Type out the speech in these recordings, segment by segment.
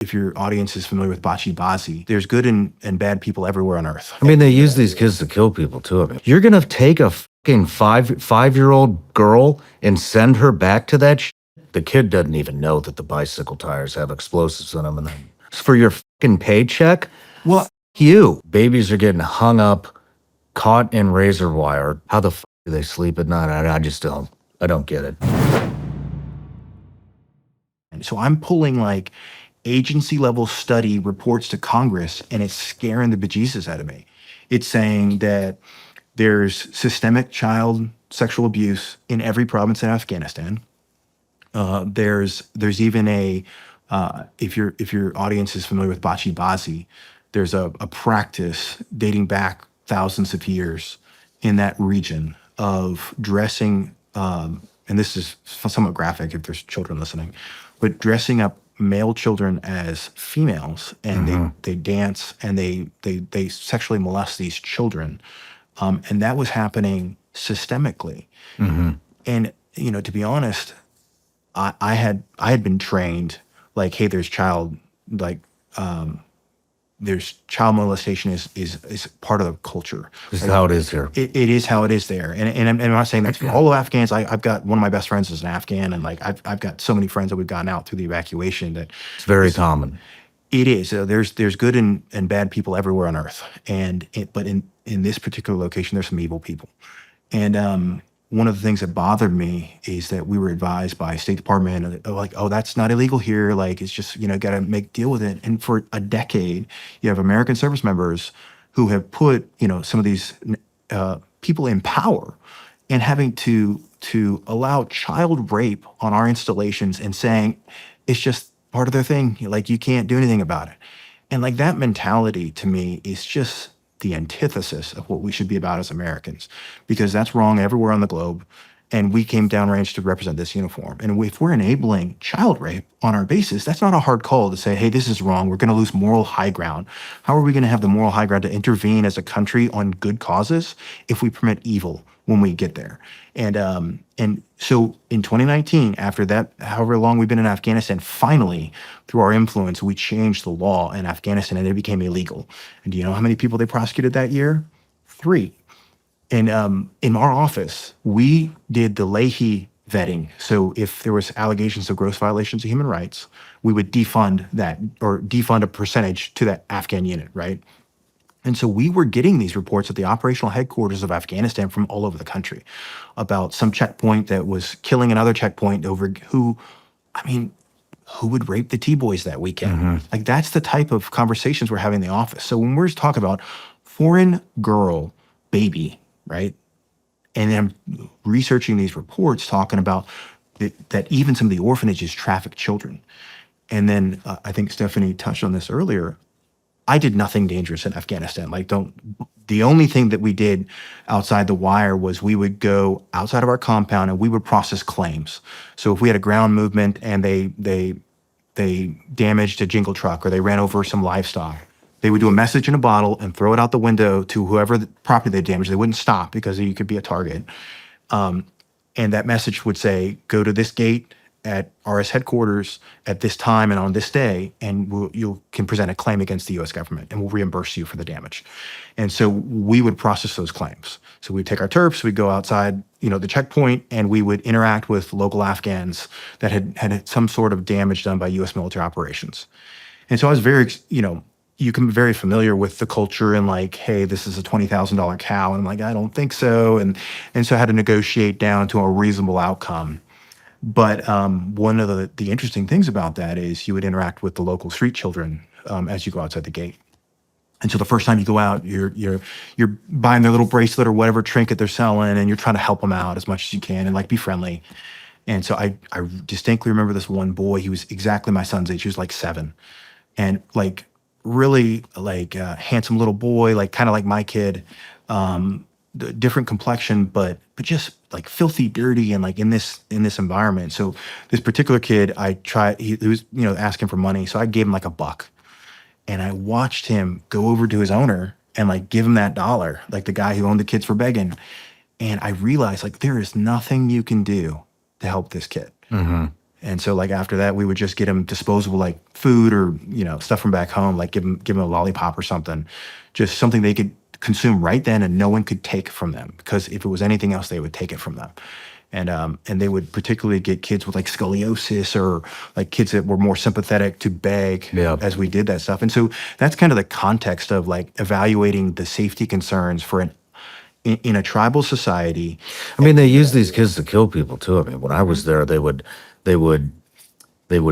If your audience is familiar with Bazi, there's good and bad people everywhere on Earth. I mean, they use these kids to kill people too. I mean, you're gonna take a fucking five-year-old girl and send her back to that shit? The kid doesn't even know that the bicycle tires have explosives in them, and then it's for your fucking paycheck. Well, You babies are getting hung up, caught in razor wire. How the fuck do they sleep at night? I just don't. I don't get it. so I'm pulling like agency level study reports to Congress, and it's scaring the bejesus out of me. It's saying that there's systemic child sexual abuse in every province in Afghanistan. There's even a if your audience is familiar with Bazi, there's a practice dating back thousands of years in that region of dressing, and this is somewhat graphic if there's children listening, but dressing up male children as females, and they dance and they sexually molest these children, and that was happening systemically. And to be honest, I had been trained like, hey, there's child molestation is part of the culture. This is how it is here. It is how it is there, and I'm not saying that's for all of Afghans. I've got one of my best friends is an Afghan, and like I've got so many friends that we've gotten out through the evacuation that It's very common. it is. There's good and bad people everywhere on Earth, but in this particular location, there's some evil people, and one of the things that bothered me is that we were advised by State Department, like, oh, that's not illegal here. Like, it's just, got to deal with it. And for a decade, you have American service members who have put, some of these people in power and having to allow child rape on our installations and saying it's just part of their thing. Like, you can't do anything about it. And like that mentality to me is just the antithesis of what we should be about as Americans, because that's wrong everywhere on the globe. And we came downrange to represent this uniform. And if we're enabling child rape on our bases, that's not a hard call to say, hey, this is wrong. We're going to lose moral high ground. How are we going to have the moral high ground to intervene as a country on good causes if we permit evil when we get there? And so in 2019, after that, however long we've been in Afghanistan, finally, through our influence, we changed the law in Afghanistan and it became illegal. And do you know how many people they prosecuted that year? 3. And in our office, we did the Leahy vetting. So if there was allegations of gross violations of human rights, we would defund that or defund a percentage to that Afghan unit, right? And so we were getting these reports at the operational headquarters of Afghanistan from all over the country about some checkpoint that was killing another checkpoint over who would rape the T-boys that weekend? Like, that's the type of conversations we're having in the office. So when we're talking about foreign girl, baby, right? And then I'm researching these reports talking about that even some of the orphanages traffic children. And then I think Stephanie touched on this earlier. I did nothing dangerous in Afghanistan. The only thing that we did outside the wire was we would go outside of our compound and we would process claims. So if we had a ground movement and they damaged a jingle truck or they ran over some livestock, they would do a message in a bottle and throw it out the window to whoever the property they damaged. They wouldn't stop because you could be a target. And that message would say, go to this gate at RS headquarters at this time and on this day, and you can present a claim against the U.S. government, and we'll reimburse you for the damage. And so we would process those claims. So we'd take our terps, we'd go outside, the checkpoint, and we would interact with local Afghans that had some sort of damage done by U.S. military operations. And so I was very, you can be very familiar with the culture and like, hey, this is a $20,000 cow. And I'm like, I don't think so. And so I had to negotiate down to a reasonable outcome. But one of the interesting things about that is you would interact with the local street children as you go outside the gate. And so the first time you go out, you're buying their little bracelet or whatever trinket they're selling, and you're trying to help them out as much as you can and like be friendly. And so I distinctly remember this one boy. He was exactly my son's age. He was like 7, and like really like a handsome little boy, like kind of like my kid. Different complexion, but just like filthy, dirty, and like in this environment. So this particular kid, he was asking for money, so I gave him like $1, and I watched him go over to his owner and like give him that $1, like the guy who owned the kids for begging. And I realized like there is nothing you can do to help this kid. And so like after that, we would just get them disposable like food or stuff from back home, like give them a lollipop or something, just something they could consume right then and no one could take from them, because if it was anything else, they would take it from them. And they would particularly get kids with like scoliosis or like kids that were more sympathetic to beg Yeah. as we did that stuff. And so that's kind of the context of like evaluating the safety concerns for in a tribal society. I mean, they use these kids to kill people too. I mean, when I was there, they would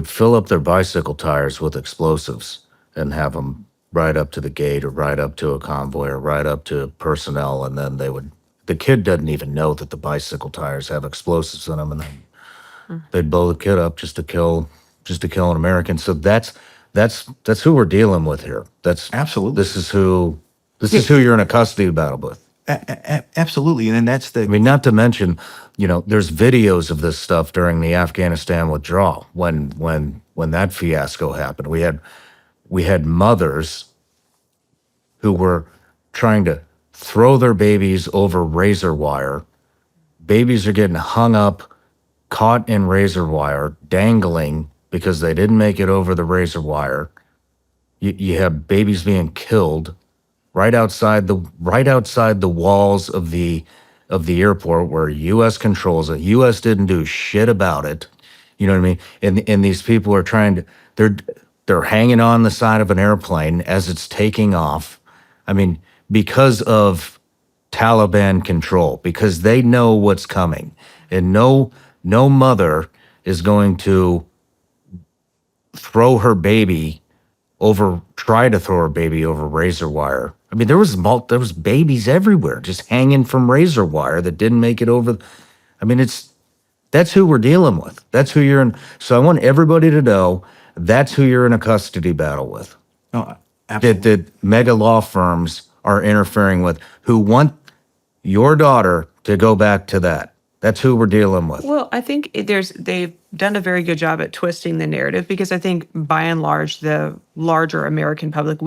fill up their bicycle tires with explosives and have them ride up to the gate or ride up to a convoy or ride up to personnel, and then the kid doesn't even know that the bicycle tires have explosives in them, and then they'd blow the kid up just to kill an American. So that's who we're dealing with here. Absolutely. This is who you're in a custody battle with. Absolutely. And then that's I mean, not to mention, there's videos of this stuff during the Afghanistan withdrawal when that fiasco happened. We had mothers who were trying to throw their babies over razor wire. Babies are getting hung up, caught in razor wire, dangling because they didn't make it over the razor wire. You have babies being killed right outside the walls of the airport where U.S. controls it. U.S. didn't do shit about it. You know what I mean? And these people are they're hanging on the side of an airplane as it's taking off. I mean, because of Taliban control, because they know what's coming, and no mother is going to try to throw her baby over razor wire. I mean, there was babies everywhere just hanging from razor wire that didn't make it over. I mean, that's who we're dealing with. That's who you're in. So I want everybody to know that's who you're in a custody battle with. Oh, absolutely. That mega law firms are interfering with, who want your daughter to go back to that. That's who we're dealing with. Well, I think they've done a very good job at twisting the narrative, because I think by and large, the larger American public,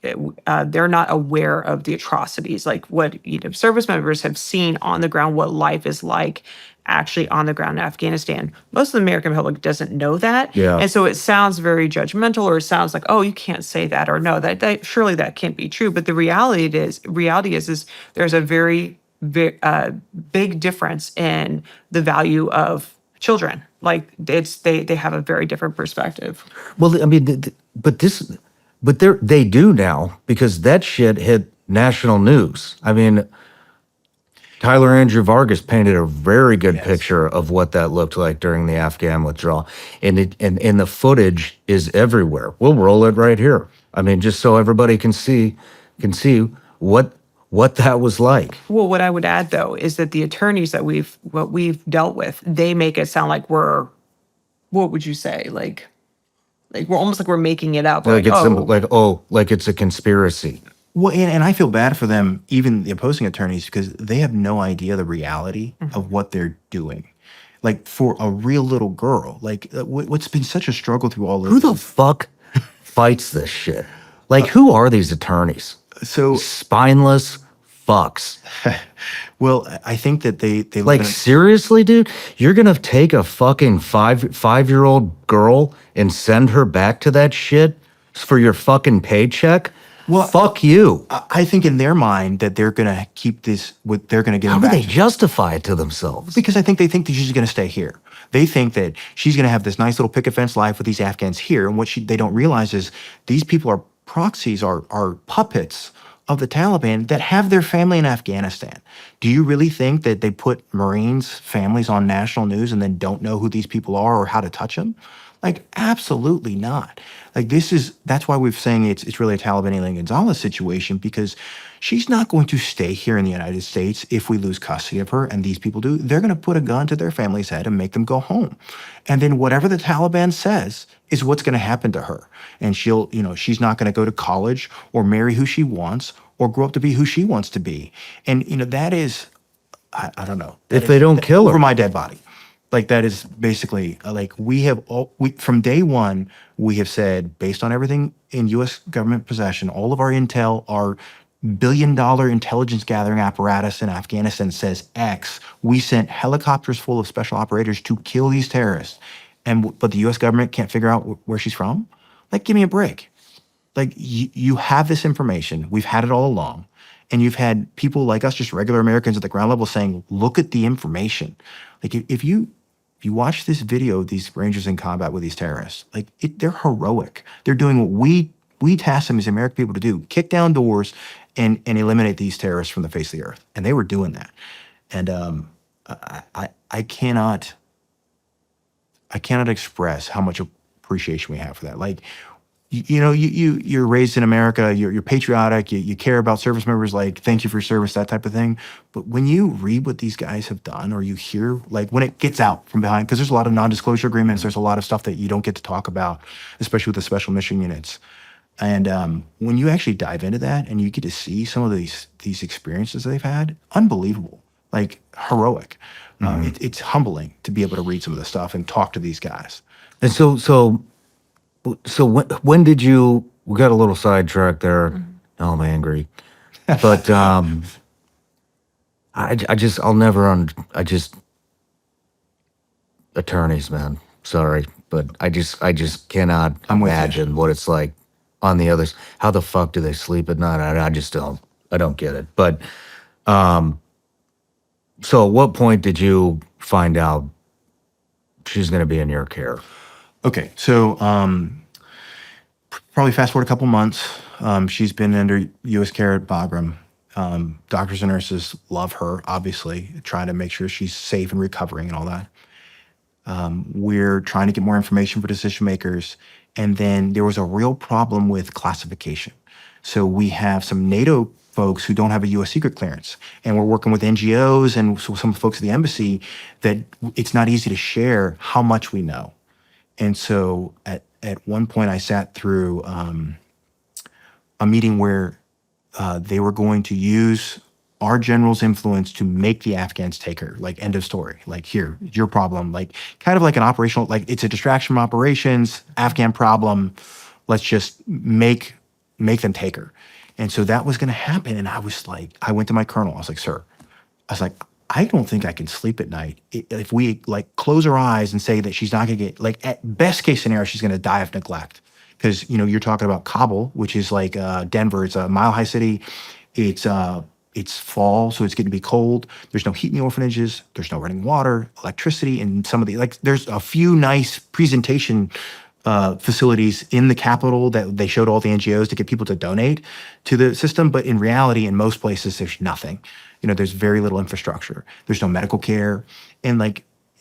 they're not aware of the atrocities, like what service members have seen on the ground, what life is like actually on the ground in Afghanistan. Most of the American public doesn't know that. Yeah. And so it sounds very judgmental, or it sounds like, oh, you can't say that, or no, that surely that can't be true. But the reality is there's a very big difference in the value of children. Like they have a very different perspective. Well, I mean, but they do now, because that shit hit national news. I mean, Tyler Andrew Vargas painted a very good picture of what that looked like during the Afghan withdrawal, and the footage is everywhere. We'll roll it right here. I mean, just so everybody can see what that was like. Well, what I would add though is that the attorneys that we've dealt with, they make it sound like what would you say, like we're almost like we're making it up. Like it's a conspiracy. Well, and I feel bad for them, even the opposing attorneys, because they have no idea the reality of what they're doing. Like for a real little girl, like what's been such a struggle through all of Who this. the fuck fights this shit? Like, who are these attorneys? So Spineless fucks. well, I think that they live Like, in a- seriously, dude? You're gonna take a fucking five-year-old girl and send her back to that shit for your fucking paycheck? Well, fuck you. I think in their mind that they're gonna keep this. They're gonna get How them do back they justify it to themselves? because I think they think that she's gonna stay here. They think that she's gonna have this nice little picket fence life with these Afghans here, and what they don't realize is these people are proxies, are puppets of the Taliban that have their family in Afghanistan. Do you really think that they put Marines' families on national news and then don't know who these people are or how to touch them? Like, absolutely not. Like, that's why we're saying it's really a Taliban Alien Gonzalez situation, because she's not going to stay here in the United States if we lose custody of her, and these people do. They're going to put a gun to their family's head and make them go home. And then whatever the Taliban says is what's going to happen to her. And she's not going to go to college or marry who she wants or grow up to be who she wants to be. And, that is, I don't know. If they don't kill her. Over my dead body. Like, that is basically, like, from day one, we have said, based on everything in U.S. government possession, all of our intel, our billion-dollar intelligence gathering apparatus in Afghanistan says X. We sent helicopters full of special operators to kill these terrorists. but the U.S. government can't figure out where she's from. Like, give me a break. Like, you have this information. We've had it all along. And you've had people like us, just regular Americans at the ground level, saying, look at the information. Like, if you watch this video of these Rangers in combat with these terrorists, like, they're heroic. They're doing what we task them as American people to do: kick down doors and eliminate these terrorists from the face of the earth. And they were doing that. And I cannot express how much appreciation we have for that. Like, you're raised in America, you're patriotic, you care about service members, like, thank you for your service, that type of thing. But when you read what these guys have done, or you hear, like, when it gets out from behind, because there's a lot of non-disclosure agreements, there's a lot of stuff that you don't get to talk about, especially with the special mission units. And when you actually dive into that and you get to see some of these experiences they've had, unbelievable, like, heroic. It's humbling to be able to read some of this stuff and talk to these guys. And so when did you? We got a little sidetracked there. Now I'm angry, but attorneys, man. Sorry, but I just cannot imagine what it's like on the others. How the fuck do they sleep at night? I just don't. I don't get it. But so at what point did you find out she's going to be in your care? Okay, so probably fast forward a couple months. She's been under U.S. care at Bagram. Doctors and nurses love her, obviously, trying to make sure she's safe and recovering and all that. We're trying to get more information for decision makers. And then there was a real problem with classification. So we have some NATO folks who don't have a U.S. secret clearance. And we're working with NGOs and some folks at the embassy that it's not easy to share how much we know. And so at one point I sat through a meeting where they were going to use our general's influence to make the Afghans take her, like, end of story. Like, here, your problem, like, kind of like an operational, like, it's a distraction from operations, Afghan problem. Let's just make them take her. And so that was going to happen. And I was like, I went to my colonel. I was like, sir, I was like, I don't think I can sleep at night if we, like, close our eyes and say that she's not going to get, like, at best case scenario, she's going to die of neglect. Because, you're talking about Kabul, which is like Denver. It's a mile-high city. It's fall, so it's getting to be cold. There's no heat in the orphanages. There's no running water, electricity, and some of the, like, there's a few nice presentation facilities in the capital that they showed all the NGOs to get people to donate to the system. But in reality, in most places, there's nothing. There's very little infrastructure. There's no medical care. And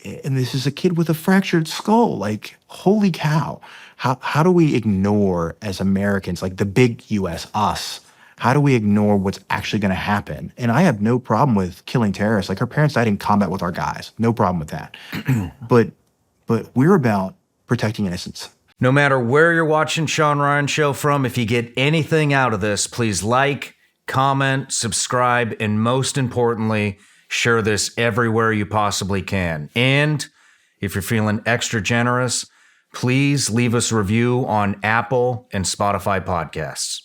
this is a kid with a fractured skull. Like, holy cow. How do we ignore, as Americans, like the big US, us, how do we ignore what's actually going to happen? And I have no problem with killing terrorists. Like, our parents died in combat with our guys. No problem with that. but we're about protecting innocence. No matter where you're watching Shawn Ryan Show from, if you get anything out of this, please like, comment, subscribe, and most importantly, share this everywhere you possibly can. And if you're feeling extra generous, please leave us a review on Apple and Spotify podcasts.